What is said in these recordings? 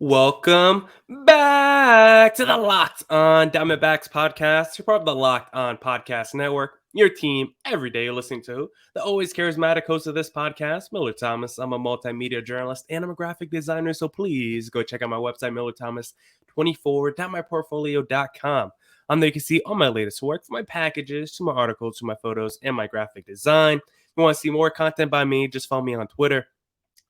Welcome back to the Locked On Diamondbacks podcast. You're part of the Locked On Podcast Network. Your team every day you're listening to. The always charismatic host of this podcast, Millard Thomas. I'm a multimedia journalist and I'm a graphic designer, so please go check out my website, millardthomas24.myportfolio.com. On there you can see all my latest work, from my packages to my articles to my photos and my graphic design. If you want to see more content by me, just follow me on Twitter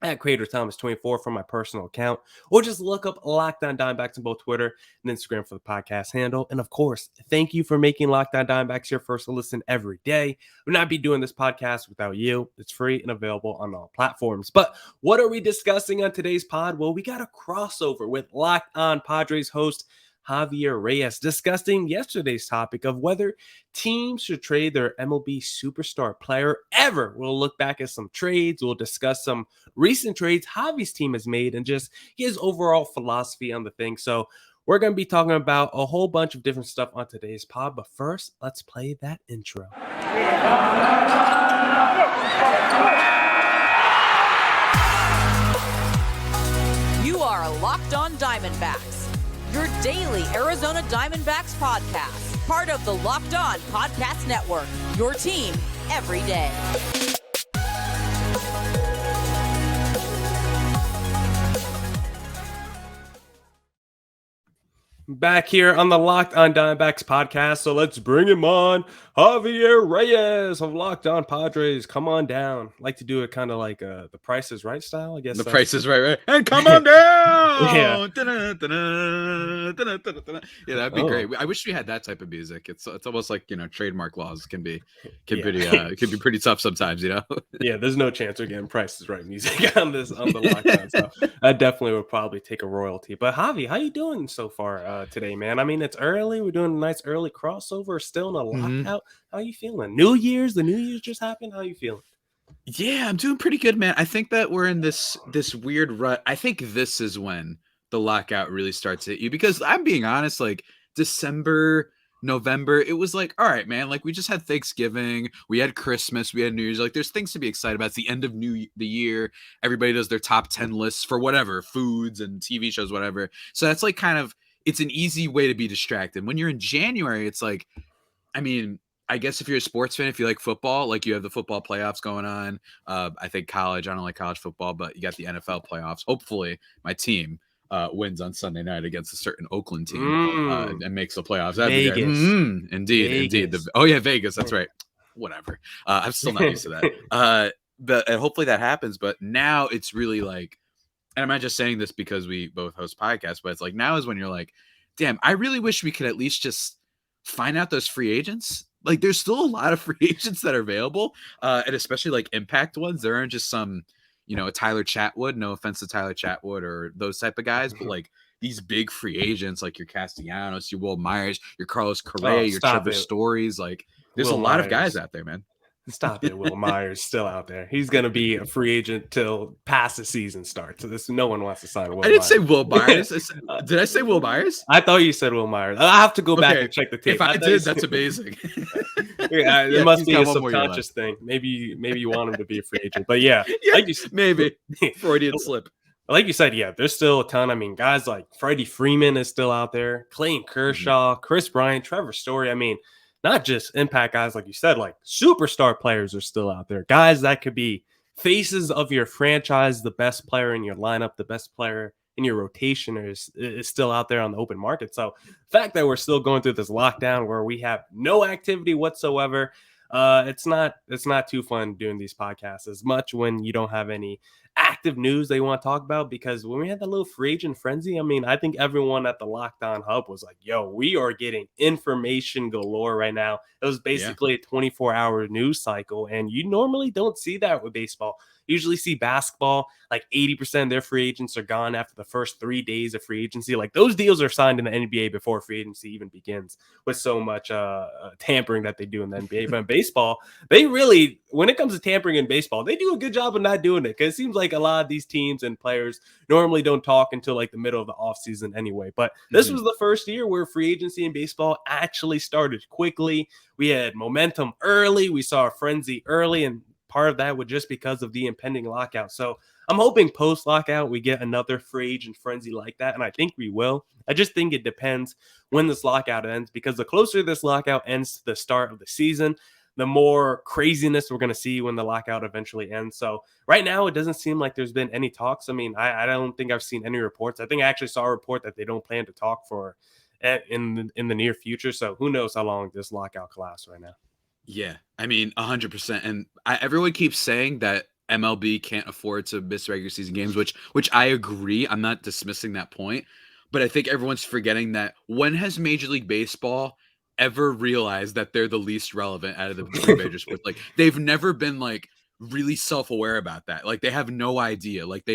at Creator Thomas 24 from my personal account, or just look up Locked On Diamondbacks on both Twitter and Instagram for the podcast handle. And of course, thank you for making Locked On Diamondbacks your first listen every day. I would not be doing this podcast without you. It's free and available on all platforms. But what are we discussing on today's pod? Well, we got a crossover with Locked On Padres host Javier Reyes, discussing yesterday's topic of whether teams should trade their MLB superstar player ever. We'll look back at some trades. We'll discuss some recent trades Javi's team has made and just his overall philosophy on the thing. So we're going to be talking about a whole bunch of different stuff on today's pod. But first, let's play that intro. You are Locked On Diamondbacks, your daily Arizona Diamondbacks podcast, part of the Locked On Podcast Network, your team every day. Back here on the Locked On Diamondbacks podcast, so let's bring him on. Javier Reyes of Locked On Padres. Come on down. Like to do it kind of like the Price is Right style, I guess. The Price is right. And come on down. Yeah. Yeah, that'd be great. I wish we had that type of music. It's almost like, trademark laws can be pretty tough sometimes, Yeah, there's no chance we're getting Price is Right music on the Locked On stuff. I definitely would probably take a royalty. But Javi, how you doing so far today, man? I mean, it's early. We're doing a nice early crossover. Still in a lockout. How you feeling? The New Year's just happened. How you feeling? Yeah, I'm doing pretty good, man. I think that we're in this weird rut. I think this is when the lockout really starts to hit you, because I'm being honest, like December, November, it was like, all right, man, like we just had Thanksgiving, we had Christmas, we had New Year's, like there's things to be excited about. It's the end of the year. Everybody does their top 10 lists for whatever, foods and TV shows, whatever. So that's like it's an easy way to be distracted. When you're in January, it's like, I mean, I guess if you're a sports fan, if you like football, like you have the football playoffs going on. I think college, I don't like college football, but you got the NFL playoffs. Hopefully my team wins on Sunday night against a certain Oakland team and makes the playoffs. That'd be great. Indeed. Vegas. That's right. Whatever. I'm still not used to that. And hopefully that happens. But now it's really like, and I'm not just saying this because we both host podcasts, but it's like now is when you're like, damn, I really wish we could at least just find out those free agents. Like there's still a lot of free agents that are available, and especially like impact ones. There aren't just some, a Tyler Chatwood, no offense to Tyler Chatwood or those type of guys, but like these big free agents like your Castellanos, your Will Myers, your Carlos Correa, your Trevor Stories. Like there's a lot of guys out there, man. Stop it. Will Myers still out there. He's going to be a free agent till past the season starts. So no one wants to sign Will Myers. I didn't say Will Myers. Did I say Will Myers? I thought you said Will Myers. I have to go back and check the tape. If I did, that's amazing. Yeah, it must be a subconscious thing. Maybe you want him to be a free agent. But yeah like you said, maybe. Freudian slip. Like you said, yeah, there's still a ton. I mean, guys like Freddie Freeman is still out there. Clayton Kershaw, Chris Bryant, Trevor Story. I mean, not just impact guys, like you said, like superstar players are still out there. Guys that could be faces of your franchise, the best player in your lineup, the best player in your rotation is still out there on the open market. So the fact that we're still going through this lockdown where we have no activity whatsoever, it's not too fun doing these podcasts as much when you don't have any active news they want to talk about, because when we had that little free agent frenzy, I mean, I think everyone at the Lockdown Hub was like, yo, we are getting information galore right now. It was basically a 24-hour news cycle, and you normally don't see that with baseball. You usually see basketball, like 80% of their free agents are gone after the first 3 days of free agency. Like those deals are signed in the NBA before free agency even begins, with so much tampering that they do in the NBA. But in baseball, they really, when it comes to tampering in baseball, they do a good job of not doing it, because it seems like a lot of these teams and players normally don't talk until like the middle of the offseason anyway. But this was the first year where free agency in baseball actually started quickly. We had momentum early. We saw a frenzy early, and part of that was just because of the impending lockout. So I'm hoping post-lockout we get another free agent frenzy like that, and I think we will. I just think it depends when this lockout ends, because the closer this lockout ends to the start of the season, the more craziness we're going to see when the lockout eventually ends. So right now, it doesn't seem like there's been any talks. I mean, I don't think I've seen any reports. I think I actually saw a report that they don't plan to talk for in the near future. So who knows how long this lockout can last right now. Yeah, I mean, 100%. And everyone keeps saying that MLB can't afford to miss regular season games, which I agree. I'm not dismissing that point, but I think everyone's forgetting that when has Major League Baseball ever realized that they're the least relevant out of the three major sports? Like, they've never been like really self-aware about that. Like, they have no idea. Like,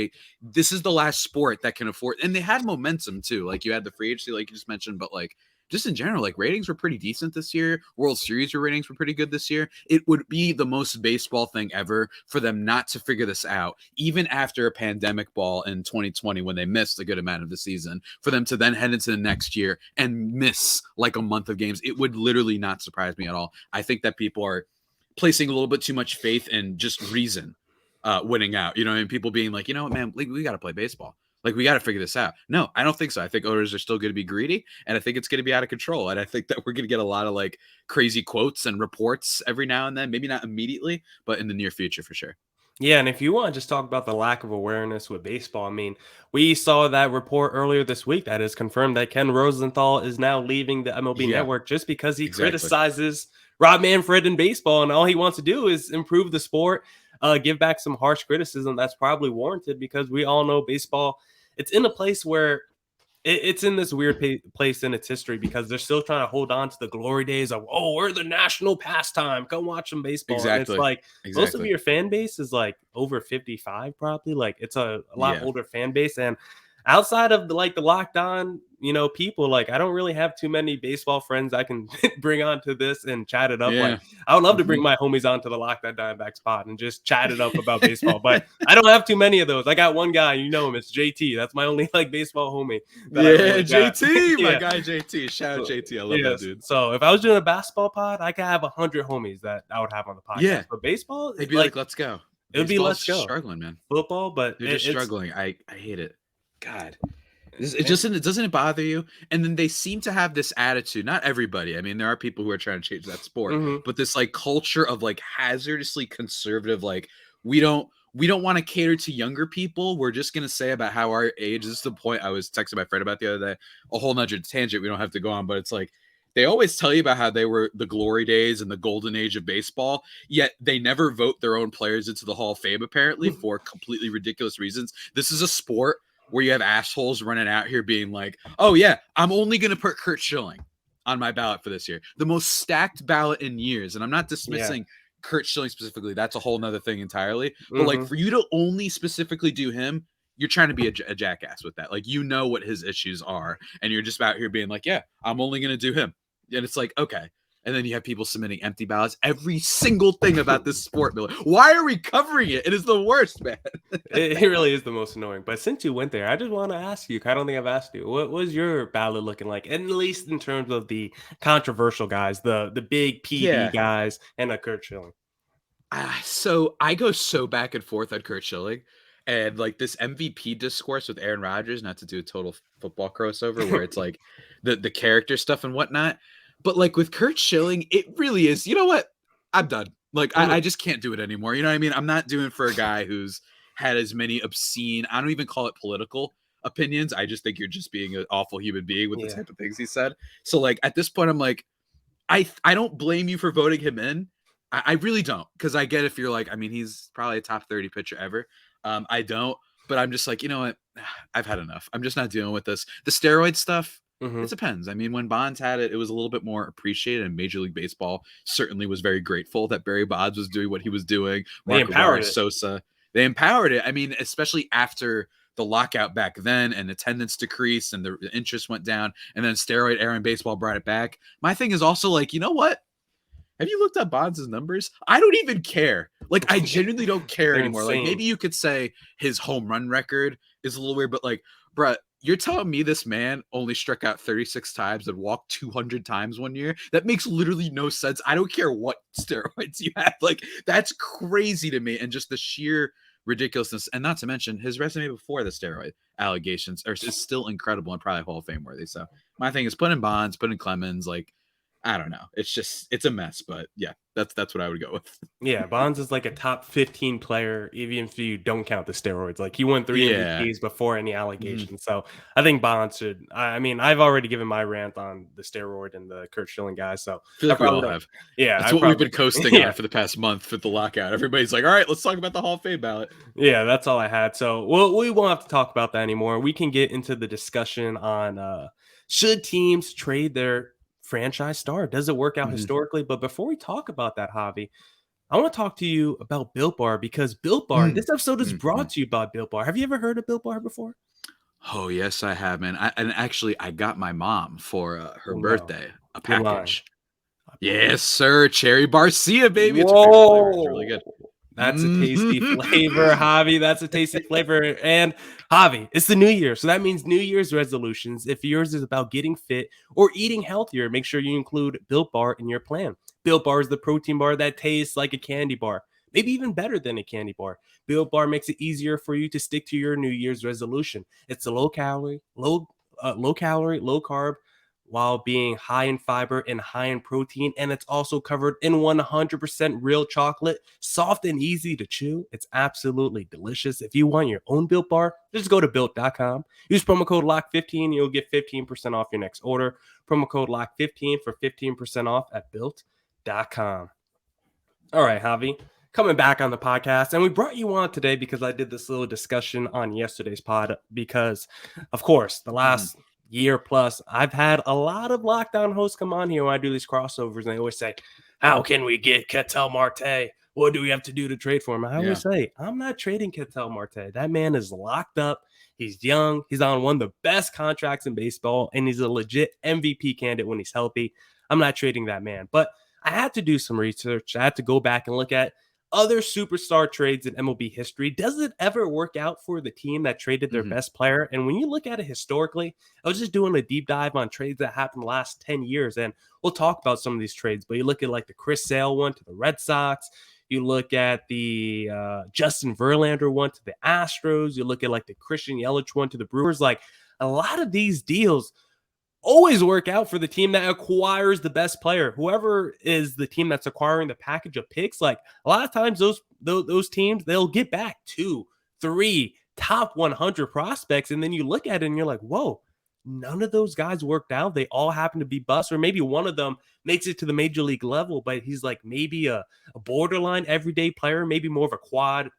this is the last sport that can afford, and they had momentum too. Like, you had the free agency, like you just mentioned, but like, just in general, like, ratings were pretty decent this year. World Series ratings were pretty good this year. It would be the most baseball thing ever for them not to figure this out, even after a pandemic ball in 2020 when they missed a good amount of the season, for them to then head into the next year and miss like a month of games. It would literally not surprise me at all. I think that people are placing a little bit too much faith in just reason winning out. You know what I mean? People being like, you know what, man, we got to play baseball. Like, we got to figure this out. No, I don't think so. I think owners are still going to be greedy, and I think it's going to be out of control. And I think that we're going to get a lot of like crazy quotes and reports every now and then, maybe not immediately, but in the near future for sure. Yeah, and if you want to just talk about the lack of awareness with baseball, I mean, we saw that report earlier this week that has confirmed that Ken Rosenthal is now leaving the MLB network just because he criticizes Rob Manfred in baseball, and all he wants to do is improve the sport, give back some harsh criticism that's probably warranted, because we all know baseball, it's in a place where it's in this weird place in its history, because they're still trying to hold on to the glory days of, oh, we're the national pastime. Come watch some baseball. Exactly. And it's like most of your fan base is like over 55, probably. Like, it's a lot older fan base. And outside of the Locked On, people, like, I don't really have too many baseball friends I can bring onto this and chat it up. Yeah. Like, I would love to bring my homies onto the Locked On Diamondbacks pod and just chat it up about baseball, but I don't have too many of those. I got one guy, him, it's JT. That's my only baseball homie. JT, my guy JT. Shout out JT. I love that dude. So if I was doing a basketball pod, I could have 100 homies that I would have on the podcast. Yeah. But baseball, they'd be like, let's go. It would be let's go. Struggling, man. Football, but they're just struggling. I hate it. God. Doesn't bother you? And then they seem to have this attitude. Not everybody. I mean, there are people who are trying to change that sport, but this like culture of like hazardously conservative. Like, we don't want to cater to younger people. We're just gonna say about how our age. This is the point I was texting my friend about the other day. A whole nother tangent we don't have to go on, but it's like they always tell you about how they were the glory days and the golden age of baseball, yet they never vote their own players into the Hall of Fame, apparently, for completely ridiculous reasons. This is a sport where you have assholes running out here being like, oh yeah, I'm only going to put Curt Schilling on my ballot for this year. The most stacked ballot in years. And I'm not dismissing Curt Schilling specifically. That's a whole nother thing entirely. But like, for you to only specifically do him, you're trying to be a jackass with that. Like, what his issues are. And you're just out here being like, yeah, I'm only going to do him. And it's like, okay. And then you have people submitting empty ballots. Every single thing about this sport, Miller. Why are we covering it? It is the worst, man. It really is the most annoying. But since you went there, I just want to ask you, I don't think I've asked you, what was your ballot looking like? At least in terms of the controversial guys, the big PD guys, and a Curt Schilling. So I go so back and forth on Curt Schilling. And like this MVP discourse with Aaron Rodgers, not to do a total football crossover where it's like the character stuff and whatnot. But like with Curt Schilling, it really is, you know what? I'm done. Like, I just can't do it anymore. You know what I mean? I'm not doing for a guy who's had as many obscene, I don't even call it political opinions. I just think you're just being an awful human being with the type of things he said. So like at this point, I'm like, I don't blame you for voting him in. I really don't. Because I get if you're like, I mean, he's probably a top 30 pitcher ever. I don't. But I'm just like, you know what? I've had enough. I'm just not dealing with this. The steroid stuff. It depends. I mean, when Bonds had it, it was a little bit more appreciated, and Major League Baseball certainly was very grateful that Barry Bonds was doing what he was doing. They empowered Sosa. They empowered it. I mean, especially after the lockout back then, and attendance decreased and the interest went down, and then steroid era in baseball brought it back. My thing is also like, you know what? Have you looked up Bonds' numbers? I don't even care. Like, I genuinely don't care anymore. Insane. Like, maybe you could say his home run record is a little weird, but like, bruh, You're telling me this man only struck out 36 times and walked 200 times one year? That makes literally no sense. I don't care what steroids you have. Like, that's crazy to me. And just the sheer ridiculousness. And not to mention, his resume before the steroid allegations is still incredible and probably Hall of Fame worthy. So my thing is put in Bonds, put in Clemens. Like, I don't know. It's a mess. But yeah, that's what I would go with. Yeah, Bonds is like a top 15 player, even if you don't count the steroids. Like, he won 3 MVPs before any allegations. So I think Bonds should. I mean, I've already given my rant on the steroid and the Kurt Schilling guy. So I feel like we all have. Yeah, that's what we've been coasting on for the past month for the lockout. Everybody's like, all right, let's talk about the Hall of Fame ballot. Yeah, that's all I had. So we won't have to talk about that anymore. We can get into the discussion on should teams trade their franchise star? Does it work out historically? But before we talk about that, Javi, I want to talk to you about Built Bar, because Built Bar, this episode is brought to you by Built Bar. Have you ever heard of Built Bar before? Oh, yes, I have, man. I got my mom for her birthday a package. Yes, sir. Cherry Barcia, baby. It's her favorite flavor. It's really good. That's a tasty flavor, Javi. That's a tasty flavor. And Javi, it's the new year. So that means New Year's resolutions. If yours is about getting fit or eating healthier, make sure you include Built Bar in your plan. Built Bar is the protein bar that tastes like a candy bar, maybe even better than a candy bar. Built Bar makes it easier for you to stick to your New Year's resolution. It's a low calorie, low carb, while being high in fiber and high in protein. And it's also covered in 100% real chocolate, soft and easy to chew. It's absolutely delicious. If you want your own Built Bar, just go to Built.com. Use promo code LOCK15. You'll get 15% off your next order. Promo code LOCK15 for 15% off at Built.com. All right, Javi, coming back on the podcast. And we brought you on today because I did this little discussion on yesterday's pod because, of course, the last year plus, I've had a lot of lockdown hosts come on here when I do these crossovers, and they always say, how can we get Ketel Marte? What do we have to do to trade for him? I always say, I'm not trading Ketel Marte. That man is locked up. He's young. He's on one of the best contracts in baseball, and he's a legit MVP candidate when he's healthy. I'm not trading that man. But I had to do some research. I had to go back and look at other superstar trades in MLB history. Does it ever work out for the team that traded their best player? And when you look at it historically, I was just doing a deep dive on trades that happened the last 10 years. And we'll talk about some of these trades, but you look at like the Chris Sale one to the Red Sox. You look at the Justin Verlander one to the Astros. You look at like the Christian Yelich one to the Brewers. Like, a lot of these deals always work out for the team that acquires the best player. Whoever is the team that's acquiring the package of picks, like a lot of times those teams, they'll get back 2, 3 top 100 prospects. And then you look at it and you're like, whoa, none of those guys worked out. They all happen to be busts, or maybe one of them makes it to the major league level, but he's like maybe a borderline everyday player, maybe more of a quad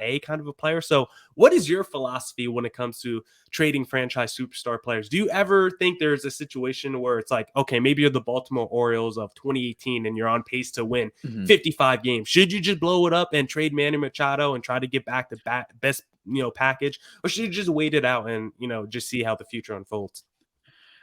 A kind of a player. So what is your philosophy when it comes to trading franchise superstar players? Do you ever think there's a situation where it's like, okay, maybe you're the Baltimore Orioles of 2018 and you're on pace to win 55 games. Should you just blow it up and trade Manny Machado and try to get back the best, package? Or should you just wait it out and, just see how the future unfolds?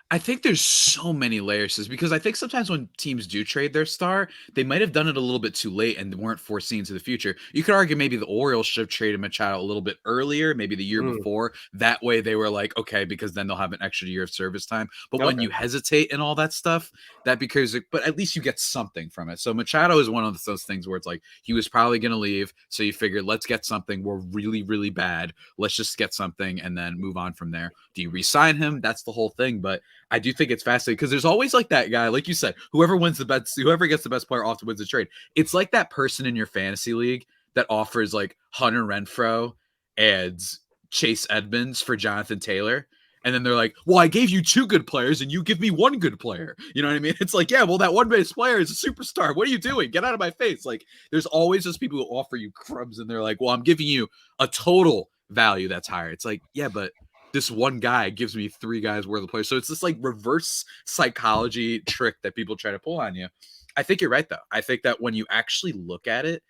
I think there's so many layers, because I think sometimes when teams do trade their star, they might have done it a little bit too late and weren't foreseen to the future. You could argue maybe the Orioles should have traded Machado a little bit earlier, maybe the year before. That way they were like, okay, because then they'll have an extra year of service time. But when you hesitate and all that stuff, but at least you get something from it. So Machado is one of those things where it's like, he was probably going to leave. So you figured, let's get something. We're really, really bad. Let's just get something and then move on from there. Do you re-sign him? That's the whole thing. But I do think it's fascinating because there's always like that guy, like you said, whoever gets the best player often wins the trade. It's like that person in your fantasy league that offers like Hunter Renfroe and Chase Edmonds for Jonathan Taylor. And then they're like, well, I gave you 2 good players and you give me 1 good player. You know what I mean? It's like, yeah, well, that one base player is a superstar. What are you doing? Get out of my face. Like, there's always those people who offer you crumbs and they're like, well, I'm giving you a total value that's higher. It's like, yeah, but this one guy gives me 3 guys worth of players. So it's this like reverse psychology trick that people try to pull on you. I think you're right, though. I think that when you actually look at it,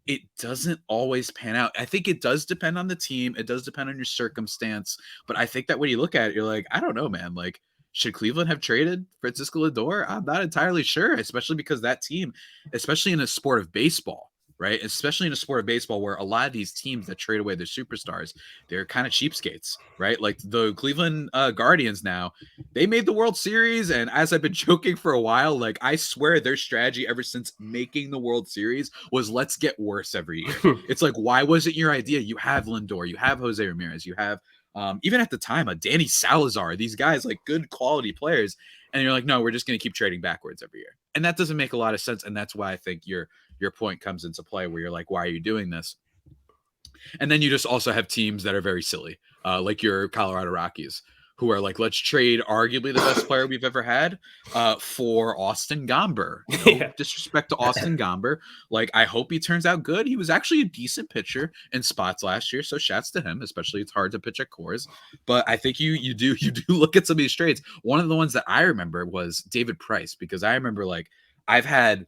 it doesn't always pan out. I think it does depend on the team. It does depend on your circumstance. But I think that when you look at it, you're like, I don't know, man. Like, should Cleveland have traded Francisco Lindor? I'm not entirely sure, especially because that team, especially in a sport of baseball, right? Especially in a sport of baseball where a lot of these teams that trade away their superstars, they're kind of cheapskates, right? Like the Cleveland Guardians now, they made the World Series. And as I've been joking for a while, like I swear their strategy ever since making the World Series was let's get worse every year. It's like, why was it your idea? You have Lindor, you have Jose Ramirez, you have even at the time, Danny Salazar, these guys like good quality players. And you're like, no, we're just going to keep trading backwards every year. And that doesn't make a lot of sense. And that's why I think your point comes into play where you're like, why are you doing this? And then you just also have teams that are very silly, like your Colorado Rockies, who are like, let's trade arguably the best player we've ever had for Austin Gomber. No disrespect to Austin Gomber. Like, I hope he turns out good. He was actually a decent pitcher in spots last year, so shouts to him, especially it's hard to pitch at Coors. But I think you do look at some of these trades. One of the ones that I remember was David Price, because I remember like I've had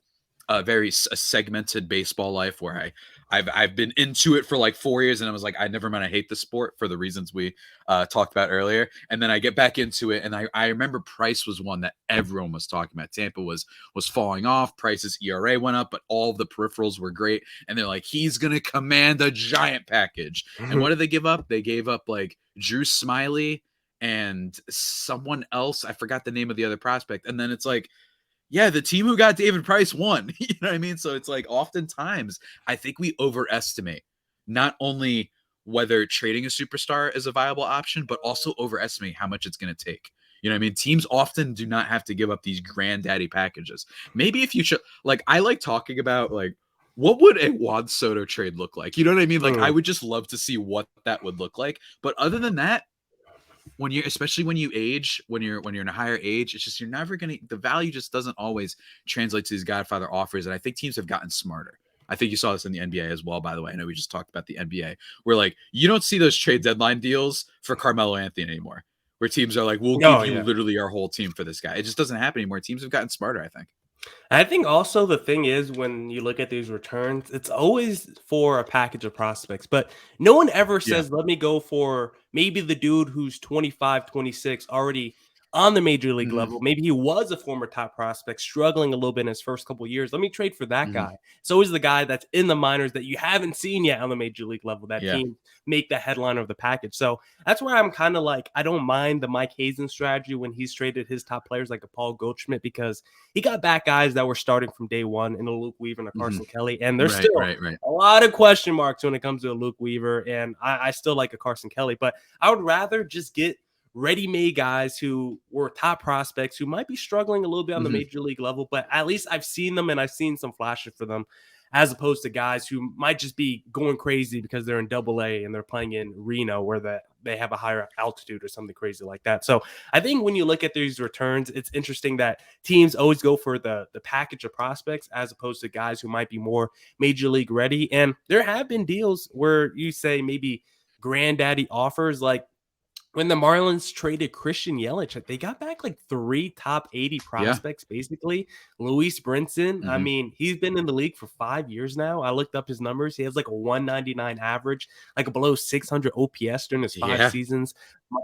a segmented baseball life where I've been into it for like 4 years, and I was like, I never meant I hate the sport for the reasons we talked about earlier. And then I get back into it, and I remember Price was one that everyone was talking about. Tampa was falling off. Price's ERA went up, but all of the peripherals were great. And they're like, he's gonna command a giant package. And what did they give up? They gave up like Drew Smiley and someone else. I forgot the name of the other prospect. And then it's like, yeah, the team who got David Price won. You know what I mean? So it's like oftentimes I think we overestimate not only whether trading a superstar is a viable option, but also overestimate how much it's going to take. You know what I mean? Teams often do not have to give up these granddaddy packages. Maybe if you should, like, I like talking about like, what would a Juan Soto trade look like? You know what I mean? Like, I would just love to see what that would look like. But other than that, especially when you age, when you're in a higher age, it's just you're never gonna, the value just doesn't always translate to these Godfather offers. And I think teams have gotten smarter. I think you saw this in the NBA as well, by the way. I know we just talked about the NBA, where like you don't see those trade deadline deals for Carmelo Anthony anymore, where teams are like, we'll give you literally our whole team for this guy. It just doesn't happen anymore. Teams have gotten smarter, I think. I think also the thing is when you look at these returns, it's always for a package of prospects, but no one ever says, let me go for maybe the dude who's 25, 26, already on the major league level. Maybe he was a former top prospect, struggling a little bit in his first couple of years. Let me trade for that guy. It's always the guy that's in the minors that you haven't seen yet on the major league level, that team make the headline of the package. So that's where I'm kind of like, I don't mind the Mike Hazen strategy when he's traded his top players like a Paul Goldschmidt, because he got back guys that were starting from day one in a Luke Weaver and a Carson Kelly. And there's still a lot of question marks when it comes to a Luke Weaver. And I still like a Carson Kelly, but I would rather just get ready-made guys who were top prospects who might be struggling a little bit on the major league level, but at least I've seen them and I've seen some flashes for them, as opposed to guys who might just be going crazy because they're in Double-A and they're playing in Reno where they have a higher altitude or something crazy like that. So I think when you look at these returns, it's interesting that teams always go for the package of prospects as opposed to guys who might be more major league ready. And there have been deals where you say maybe granddaddy offers, like when the Marlins traded Christian Yelich, they got back like 3 top 80 prospects, basically. Luis Brinson, I mean, he's been in the league for 5 years now. I looked up his numbers. He has like a 199 average, like a below 600 OPS during his 5 seasons.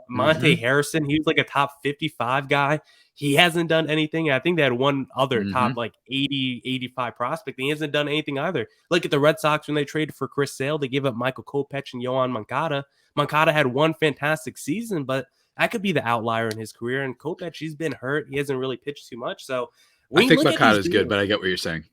Monte Harrison, he was like a top 55 guy. He hasn't done anything. I think they had one other top like 80, 85 prospect. And he hasn't done anything either. Look at the Red Sox when they traded for Chris Sale. They gave up Michael Kopech and Yohan Moncada. Moncada had one fantastic season, but that could be the outlier in his career. And Kopech, he's been hurt. He hasn't really pitched too much. So I think Moncada's good, but I get what you're saying.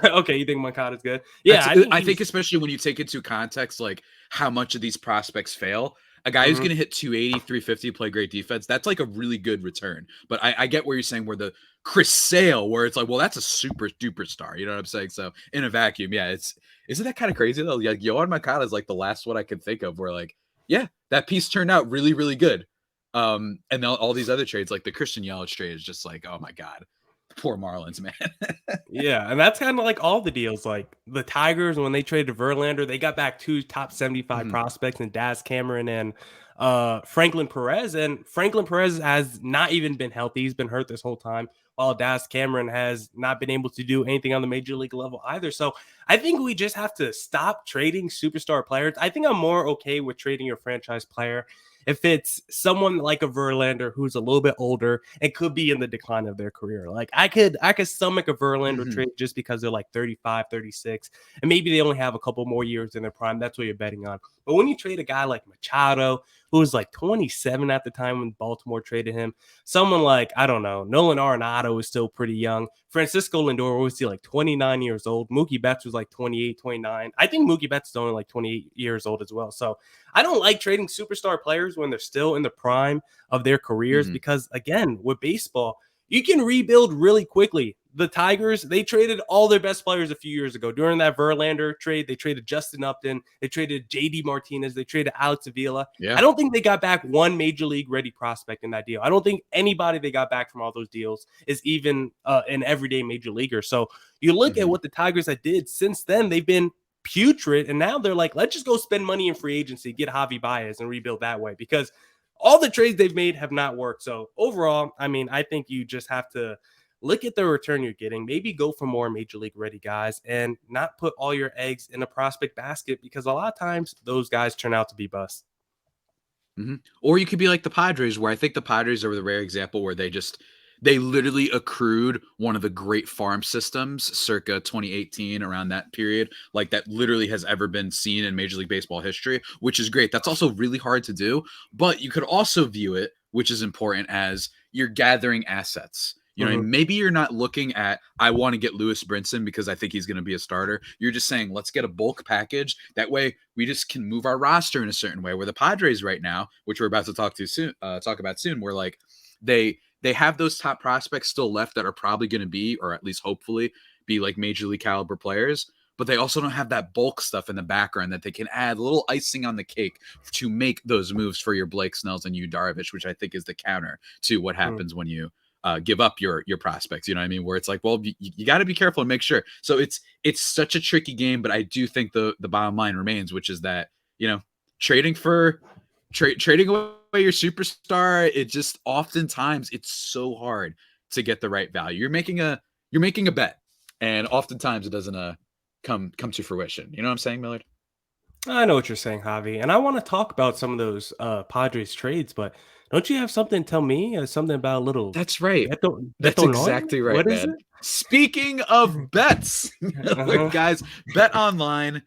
Okay, you think Moncada's good? Yeah, I think especially when you take into context like how much of these prospects fail. A guy who's going to hit 280, 350, play great defense, that's like a really good return. But I get where you're saying where the Chris Sale, where it's like, well, that's a super duper star. You know what I'm saying? So in a vacuum, isn't that kind of crazy though? Like Yohan Moncada is like the last one I can think of where like, yeah, that piece turned out really, really good. And all these other trades, like the Christian Yelich trade is just like, oh my God. Poor Marlins, man. Yeah, and that's kind of like all the deals. Like the Tigers, when they traded Verlander, they got back 2 top 75 prospects in Daz Cameron and Franklin Perez. And Franklin Perez has not even been healthy. He's been hurt this whole time, while Daz Cameron has not been able to do anything on the major league level either. So I think we just have to stop trading superstar players. I think I'm more okay with trading your franchise player if it's someone like a Verlander who's a little bit older and could be in the decline of their career. Like I could stomach a Verlander trade just because they're like 35, 36, and maybe they only have a couple more years in their prime. That's what you're betting on. But when you trade a guy like Machado, who was like 27 at the time when Baltimore traded him, someone like, I don't know, Nolan Arenado is still pretty young. Francisco Lindor was like 29 years old. Mookie Betts was like 28, 29. I think Mookie Betts is only like 28 years old as well. So I don't like trading superstar players when they're still in the prime of their careers because, again, with baseball, you can rebuild really quickly. The Tigers, they traded all their best players a few years ago. During that Verlander trade, they traded Justin Upton. They traded J.D. Martinez. They traded Alex Avila. Yeah. I don't think they got back one major league ready prospect in that deal. I don't think anybody they got back from all those deals is even an everyday major leaguer. So you look at what the Tigers have did since then, they've been putrid. And now they're like, let's just go spend money in free agency, get Javi Reyes and rebuild that way because all the trades they've made have not worked. So overall, I mean, I think you just have to look at the return you're getting, maybe go for more major league ready guys and not put all your eggs in a prospect basket because a lot of times those guys turn out to be busts. Or you could be like the Padres, where I think the Padres are the rare example where they literally accrued one of the great farm systems circa 2018, around that period, like that literally has ever been seen in Major League Baseball history, which is great. That's also really hard to do, but you could also view it, which is important, as you're gathering assets. You know, maybe you're not looking at, I want to get Lewis Brinson because I think he's going to be a starter. You're just saying, let's get a bulk package. That way we just can move our roster in a certain way. Where the Padres right now, which we're about to talk about soon, where like they have those top prospects still left that are probably going to be, or at least hopefully be, like major league caliber players. But they also don't have that bulk stuff in the background that they can add a little icing on the cake to make those moves for your Blake Snells and Yu Darvish, which I think is the counter to what happens when you give up your prospects, you know what I mean? Where it's like, well, you got to be careful and make sure. So it's such a tricky game, but I do think the bottom line remains, which is that, you know, trading away your superstar, it just oftentimes it's so hard to get the right value. You're making a bet, and oftentimes it doesn't come to fruition. You know what I'm saying, Millard? I know what you're saying, Javi, and I want to talk about some of those Padres trades, but don't you have something to tell me? Something about a little... That's right. That's exactly right, what man. Is it? Speaking of bets, guys, Bet Online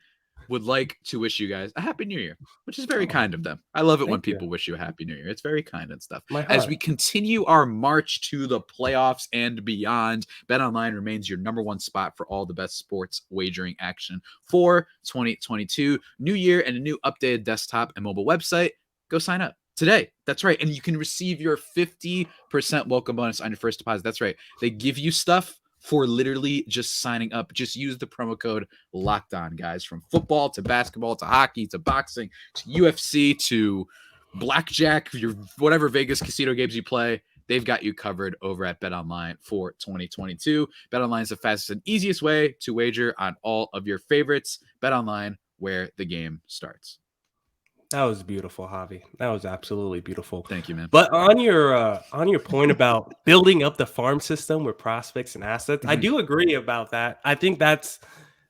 would like to wish you guys a Happy New Year, which is very kind of them. I love it when people wish you a Happy New Year. It's very kind and stuff. As we continue our march to the playoffs and beyond, Bet Online remains your number one spot for all the best sports wagering action for 2022. New year and a new updated desktop and mobile website. Go sign up today. That's right. And you can receive your 50% welcome bonus on your first deposit. That's right. They give you stuff for literally just signing up. Just use the promo code Locked On, guys. From football to basketball to hockey to boxing to UFC to blackjack, your whatever Vegas casino games you play, they've got you covered over at BetOnline for 2022. BetOnline is the fastest and easiest way to wager on all of your favorites. BetOnline, where the game starts. That was beautiful, Javi. That was absolutely beautiful. Thank you, man. But on your point about building up the farm system with prospects and assets, I do agree about that. I think that's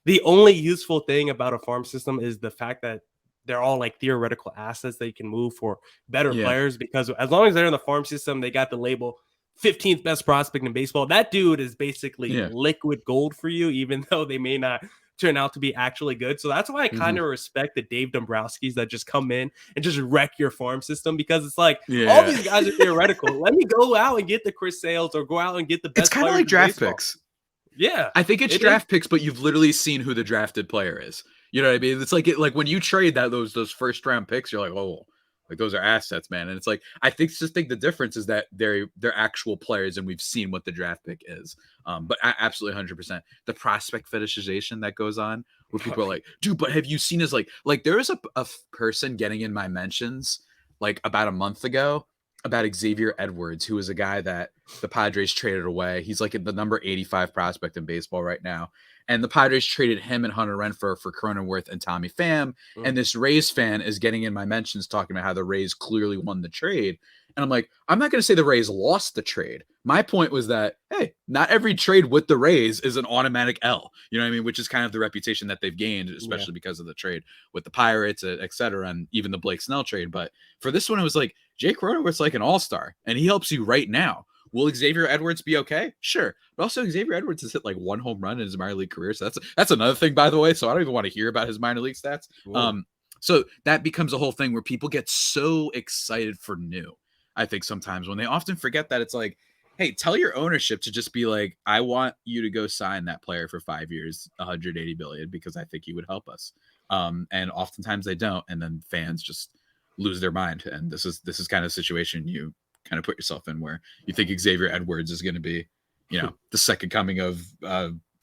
the only useful thing about a farm system is the fact that they're all like theoretical assets that you can move for better players, because as long as they're in the farm system, they got the label 15th best prospect in baseball. That dude is basically liquid gold for you, even though they may not turn out to be actually good. So that's why I kind of respect the Dave Dombrowskis that just come in and just wreck your farm system, because it's like all these guys are theoretical. Let me go out and get the Chris Sales or go out and get the best. It's kind of like draft picks. Yeah, I think it's draft picks, but you've literally seen who the drafted player is. You know what I mean? It's like when you trade those first round picks, you're like, oh, like those are assets, man. And it's like, I think the difference is that they're actual players, and we've seen what the draft pick is. But absolutely 100%. The prospect fetishization that goes on, where people are like, dude, but have you seen his like there was a person getting in my mentions like about a month ago, about Xavier Edwards, who is a guy that the Padres traded away. He's like the number 85 prospect in baseball right now. And the Padres traded him and Hunter Renfroe for Cronenworth and Tommy Pham. And this Rays fan is getting in my mentions talking about how the Rays clearly won the trade. And I'm like, I'm not going to say the Rays lost the trade. My point was that, hey, not every trade with the Rays is an automatic L, you know what I mean? Which is kind of the reputation that they've gained, especially because of the trade with the Pirates, et cetera, and even the Blake Snell trade. But for this one, it was like, Jake Cronenworth's like an all-star, and he helps you right now. Will Xavier Edwards be okay? Sure. But also Xavier Edwards has hit like 1 home run in his minor league career. So that's another thing, by the way. So I don't even want to hear about his minor league stats. So that becomes a whole thing where people get so excited for new. I think sometimes when they often forget that it's like, hey, tell your ownership to just be like, I want you to go sign that player for 5 years, 180 billion, because I think he would help us. And oftentimes they don't. And then fans just lose their mind. And this is kind of a situation you kind of put yourself in where you think Xavier Edwards is going to be, you know, the second coming of,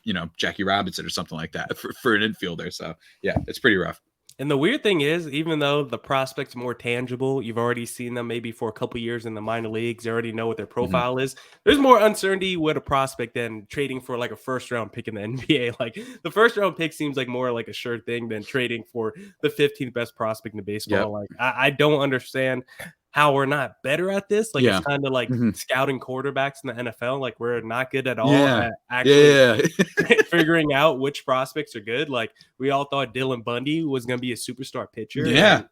you know, Jackie Robinson or something like that for an infielder. So yeah, it's pretty rough. And the weird thing is, even though the prospect's more tangible, you've already seen them maybe for a couple years in the minor leagues. You already know what their profile is. There's more uncertainty with a prospect than trading for like a first-round pick in the NBA. Like the first-round pick seems like more like a sure thing than trading for the 15th best prospect in baseball. Like I don't understand how we're not better at this. Like it's kind of like scouting quarterbacks in the NFL. Like we're not good at all at actually figuring out which prospects are good. Like we all thought Dylan Bundy was going to be a superstar pitcher.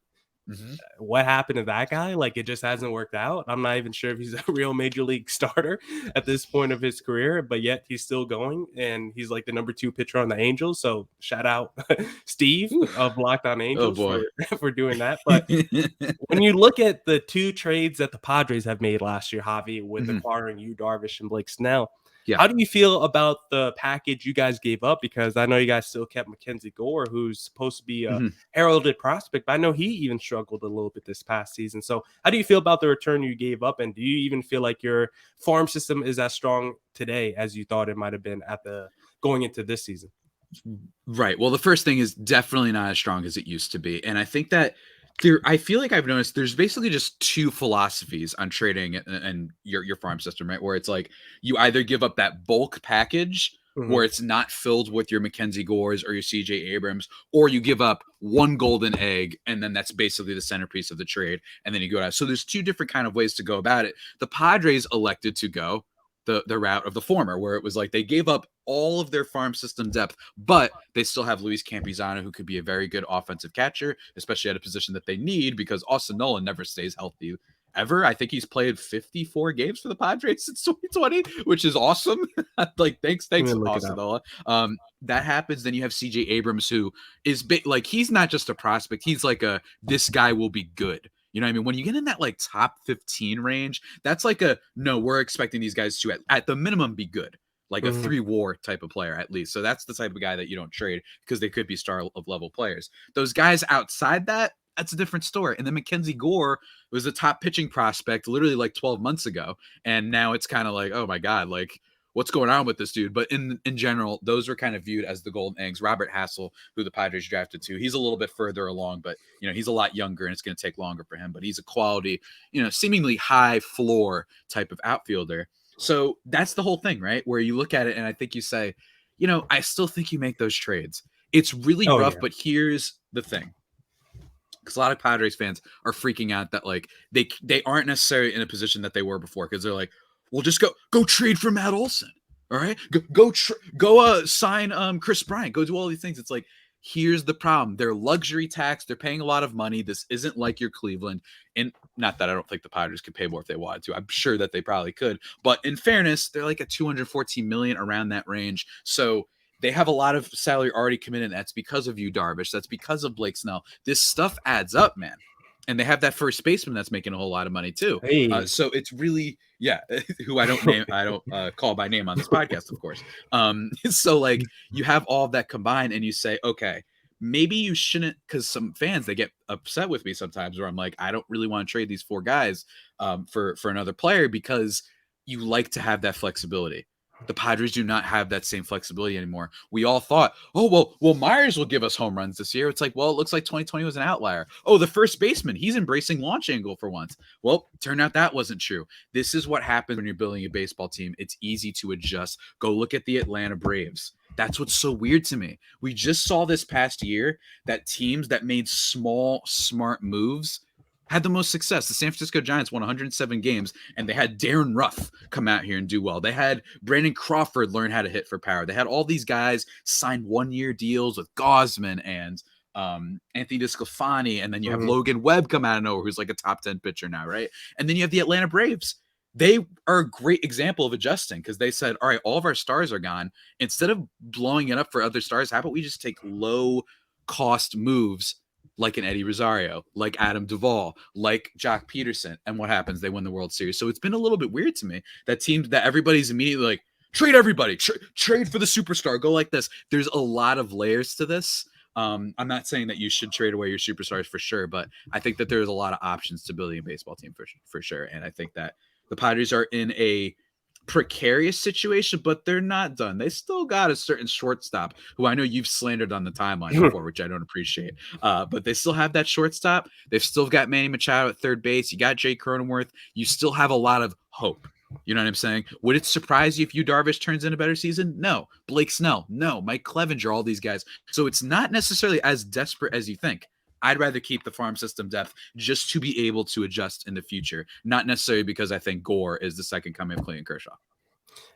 What happened to that guy? Like it just hasn't worked out. I'm not even sure if he's a real major league starter at this point of his career, but yet he's still going and he's like the number 2 pitcher on the Angels. So shout out Steve of Locked On Angels for doing that. But when you look at the 2 trades that the Padres have made last year, Javi, with acquiring Yu Darvish and Blake Snell, how do you feel about the package you guys gave up? Because I know you guys still kept Mackenzie Gore, who's supposed to be a heralded prospect, but I know he even struggled a little bit this past season. So how do you feel about the return you gave up? And do you even feel like your farm system is as strong today as you thought it might have been at the going into this season? Right. Well, the first thing is definitely not as strong as it used to be. And I think that I feel like I've noticed there's basically just 2 philosophies on trading and your farm system, right? Where it's like you either give up that bulk package where it's not filled with your Mackenzie Gores or your CJ Abrams, or you give up 1 golden egg and then that's basically the centerpiece of the trade. And then you go out. So there's 2 different kind of ways to go about it. The Padres elected to go the route of the former, where it was like they gave up all of their farm system depth, but they still have Luis Campusano, who could be a very good offensive catcher, especially at a position that they need because Austin Nolan never stays healthy ever. I think he's played 54 games for the Padres since 2020, which is awesome. Like, thanks, Austin Nolan. That happens. Then you have CJ Abrams, who is like, he's not just a prospect. He's like this guy will be good. You know what I mean? When you get in that like top 15 range, that's like no, we're expecting these guys to at the minimum be good, like a 3-WAR type of player at least. So that's the type of guy that you don't trade because they could be star of level players. Those guys outside that, that's a different story. And then Mackenzie Gore was a top pitching prospect literally like 12 months ago. And now it's kind of like, oh my God, like what's going on with this dude? But in general, those are kind of viewed as the golden eggs. Robert Hassel, who the Padres drafted too, he's a little bit further along, but you know, he's a lot younger and it's going to take longer for him, but he's a quality, you know, seemingly high floor type of outfielder. So that's the whole thing, right? Where you look at it and I think you say, you know, I still think you make those trades. It's really rough, but here's the thing. Because a lot of Padres fans are freaking out that like they aren't necessarily in a position that they were before because they're like, well, just go trade for Matt Olson. All right, go sign Chris Bryant. Go do all these things. It's like, here's the problem: they're luxury tax. They're paying a lot of money. This isn't like your Cleveland. And not that I don't think the Padres could pay more if they wanted to. I'm sure that they probably could. But in fairness, they're like a $214 million around that range. So they have a lot of salary already committed. That's because of Yu Darvish. That's because of Blake Snell. This stuff adds up, man. And they have that first baseman that's making a whole lot of money too. Hey. So it's really, who I don't name, I don't call by name on this podcast, of course. So like you have all of that combined and you say, okay, maybe you shouldn't, because some fans, they get upset with me sometimes where I'm like, I don't really want to trade these 4 guys for another player because you like to have that flexibility. The Padres do not have that same flexibility anymore. We all thought, oh, well, Myers will give us home runs this year. It's like, well, it looks like 2020 was an outlier. Oh, the first baseman, he's embracing launch angle for once. Well, turned out that wasn't true. This is what happens when you're building a baseball team. It's easy to adjust. Go look at the Atlanta Braves. That's what's so weird to me. We just saw this past year that teams that made small, smart moves had the most success. The San Francisco Giants won 107 games, and they had Darren Ruff come out here and do well. They had Brandon Crawford learn how to hit for power. They had all these guys sign one-year deals with Gausman and Anthony DeSclafani, and then you have Logan Webb come out of nowhere, who's like a top 10 pitcher now, right? And then you have the Atlanta Braves. They are a great example of adjusting because they said, all right, all of our stars are gone. Instead of blowing it up for other stars, how about we just take low-cost moves like an Eddie Rosario, like Adam Duvall, like Jock Peterson. And what happens? They win the World Series. So it's been a little bit weird to me that teams that everybody's immediately like, trade everybody, trade for the superstar, go like this. There's a lot of layers to this. I'm not saying that you should trade away your superstars for sure, but I think that there's a lot of options to building a baseball team for sure. And I think that the Padres are in a precarious situation, but they're not done. They still got a certain shortstop who I know you've slandered on the timeline before, which I don't appreciate. But they still have that shortstop. They've still got Manny Machado at third base. You got Jake Cronenworth. You still have a lot of hope. You know what I'm saying? Would it surprise you if Yu Darvish turns in a better season? No. Blake Snell? No. Mike Clevenger? All these guys. So it's not necessarily as desperate as you think. I'd rather keep the farm system depth just to be able to adjust in the future, not necessarily because I think Gore is the second coming of Clayton Kershaw.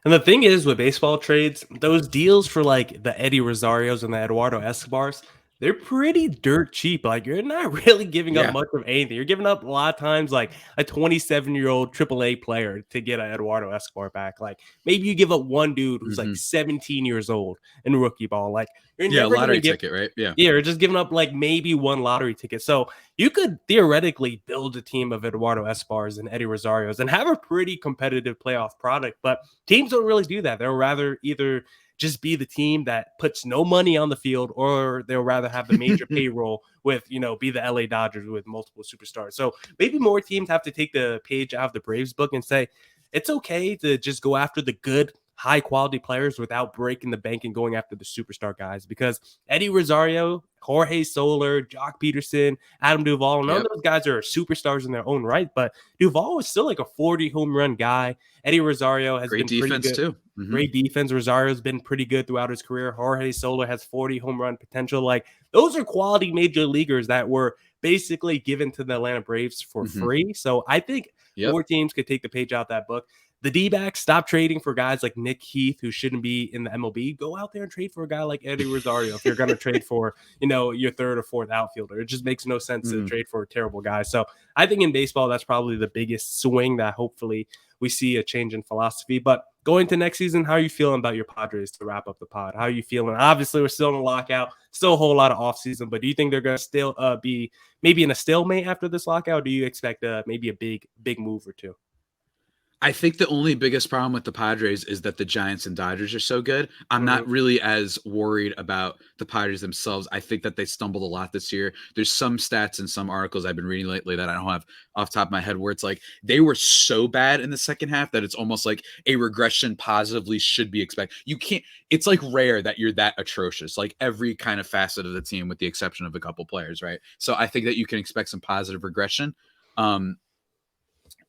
And the thing is with baseball trades, those deals for like the Eddie Rosarios and the Eduardo Escobars, they're pretty dirt cheap. Like you're not really giving up much of anything. You're giving up a lot of times like a 27-year-old AAA player to get an Eduardo Escobar back. Like maybe you give up one dude who's like 17 years old in rookie ball. Like you're never lottery ticket, right? Yeah, you're just giving up like maybe one lottery ticket. So you could theoretically build a team of Eduardo Escobars and Eddie Rosarios and have a pretty competitive playoff product. But teams don't really do that. They'll rather either just be the team that puts no money on the field, or they'll rather have the major payroll with, be the LA Dodgers with multiple superstars. So maybe more teams have to take the page out of the Braves book and say, it's okay to just go after the good, high quality players without breaking the bank and going after the superstar guys, because Eddie Rosario, Jorge Soler, Jock Peterson, Adam Duvall, none of those guys are superstars in their own right, but Duvall is still like a 40 home run guy. Eddie Rosario has great been defense pretty good. too. Great defense. Rosario's been pretty good throughout his career. Jorge Soler has 40 home run potential. Like those are quality major leaguers that were basically given to the Atlanta Braves for free. So I think more teams could take the page out of that book. The D-backs, stop trading for guys like Nick Heath, who shouldn't be in the MLB. Go out there and trade for a guy like Eddie Rosario if you're going to trade for, your third or fourth outfielder. It just makes no sense to trade for a terrible guy. So I think in baseball, that's probably the biggest swing that hopefully we see a change in philosophy. But going to next season, how are you feeling about your Padres to wrap up the pod? How are you feeling? Obviously, we're still in a lockout, still a whole lot of offseason, but do you think they're going to still be maybe in a stalemate after this lockout? Or do you expect maybe a big move or two? I think the only biggest problem with the Padres is that the Giants and Dodgers are so good. I'm not really as worried about the Padres themselves. I think that they stumbled a lot this year. There's some stats and some articles I've been reading lately that I don't have off the top of my head where it's like they were so bad in the second half that it's almost like a regression positively should be expected. You can't, it's like rare that you're that atrocious, like every kind of facet of the team with the exception of a couple players, right? So I think that you can expect some positive regression.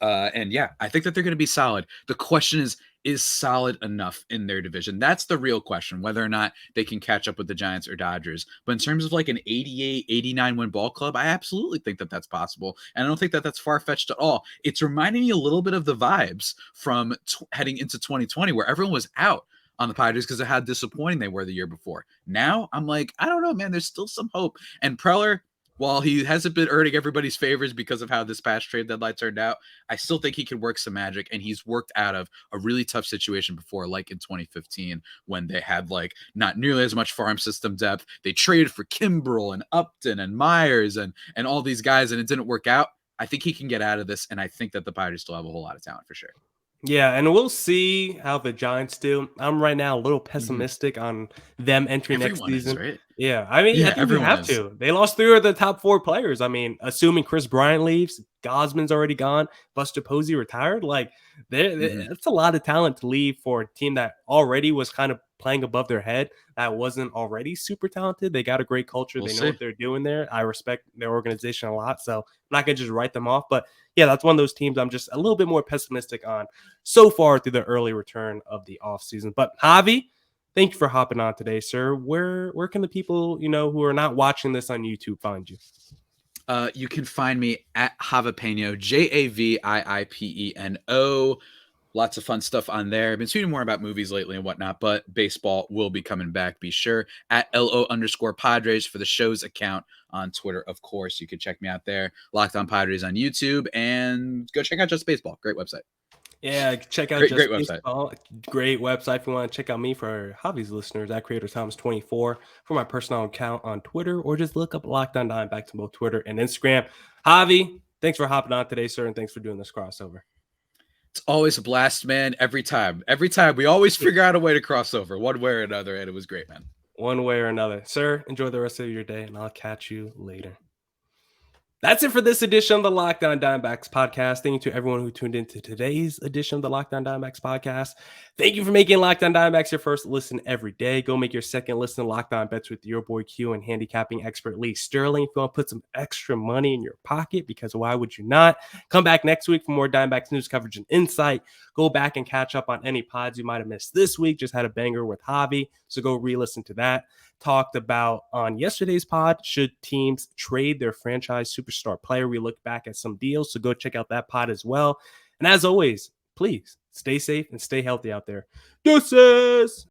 And I think that they're going to be solid. The question is solid enough in their division? That's the real question, whether or not they can catch up with the Giants or Dodgers. But in terms of like an 88, 89 win ball club, I absolutely think that that's possible. And I don't think that that's far-fetched at all. It's reminding me a little bit of the vibes from heading into 2020 where everyone was out on the Padres because of how disappointing they were the year before. Now I'm like, I don't know, man, there's still some hope. And Preller, while he hasn't been earning everybody's favors because of how this past trade deadline turned out, I still think he can work some magic, and he's worked out of a really tough situation before, like in 2015 when they had like not nearly as much farm system depth. They traded for Kimbrel and Upton and Myers and all these guys, and it didn't work out. I think he can get out of this, and I think that the Padres still have a whole lot of talent for sure. Yeah, and we'll see how the Giants do. I'm right now a little pessimistic on them entering next season. Right? Yeah, I mean, I Yeah, think you everyone have is. to. They lost 3 of the top 4 players. I mean, assuming Chris Bryant leaves, Gosman's already gone, Buster Posey retired. Like, Mhm. that's a lot of talent to leave for a team that already was kind of playing above their head. That wasn't already super talented. They got a great culture. We'll They know see. what they're doing there. I respect their organization a lot, so I'm not gonna just write them off. But yeah, that's one of those teams I'm just a little bit more pessimistic on so far through the early return of the offseason. But Javi, thank you for hopping on today, sir. Where can the people, who are not watching this on YouTube find you? You can find me at Javipeno, JAVIIPENO. Lots of fun stuff on there. I've been tweeting more about movies lately and whatnot, but baseball will be coming back. Be sure at LO_Padres for the show's account on Twitter. Of course, you can check me out there. Locked On Padres on YouTube, and go check out Just Baseball. Great website. Yeah, check out Great website. Baseball. Great website. If you want to check out me for Hobbies listeners, at Creator Thomas 24 for my personal account on Twitter, or just look up Locked On Diamondbacks on both Twitter and Instagram. Javi, thanks for hopping on today, sir, and thanks for doing this crossover. It's always a blast, man. Every time we always figure out a way to cross over one way or another, and it was great, man. One way or another. Sir, enjoy the rest of your day, and I'll catch you later. That's it for this edition of the Locked On Diamondbacks podcast. Thank you to everyone who tuned into today's edition of the Locked On Diamondbacks podcast. Thank you for making Locked On Diamondbacks your first listen every day. Go make your second listen Locked On Bets with your boy Q and handicapping expert Lee Sterling. If you want to put some extra money in your pocket, because why would you not? Come back next week for more Diamondbacks news coverage and insight. Go back and catch up on any pods you might have missed this week. Just had a banger with Javi, so go re-listen to that. Talked about on yesterday's pod, should teams trade their franchise superstar player? We look back at some deals, so go check out that pod as well. And as always, please stay safe and stay healthy out there. Deuces!